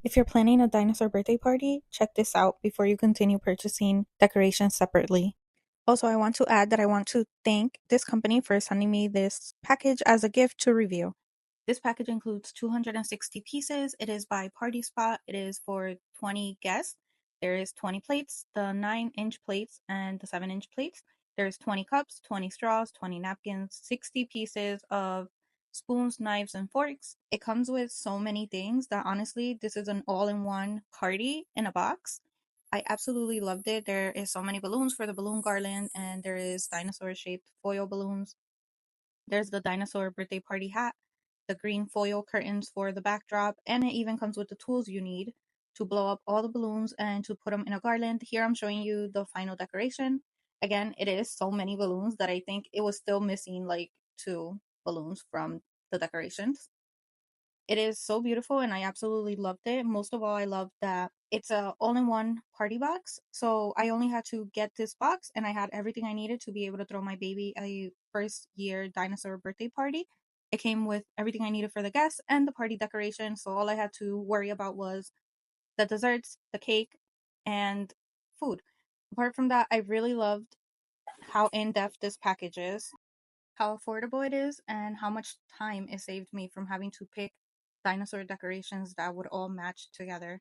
If you're planning a dinosaur birthday party, check this out before you continue purchasing decorations separately. Also, I want to add that I want to thank this company for sending me this package as a gift to review. This package includes 260 pieces. It is by Party Spot. It is for 20 guests. There is 20 plates, the 9-inch plates and the 7-inch plates. There's 20 cups, 20 straws, 20 napkins, 60 pieces of spoons, knives, and forks. It comes with so many things that honestly, this is an all-in-one party in a box. I absolutely loved it. There is so many balloons for the balloon garland, and there is dinosaur-shaped foil balloons. There's the dinosaur birthday party hat, the green foil curtains for the backdrop, and it even comes with the tools you need to blow up all the balloons and to put them in a garland. Here I'm showing you the final decoration. Again, it is so many balloons that I think it was still missing like 2 balloons from the decorations. It is so beautiful and I absolutely loved it. Most of all, I love that it's a all-in-one party box. So I only had to get this box and I had everything I needed to be able to throw my baby a first year dinosaur birthday party. It came with everything I needed for the guests and the party decoration. So all I had to worry about was the desserts, the cake, and food. Apart from that, I really loved how in-depth this package is, how affordable it is, and how much time it saved me from having to pick dinosaur decorations that would all match together.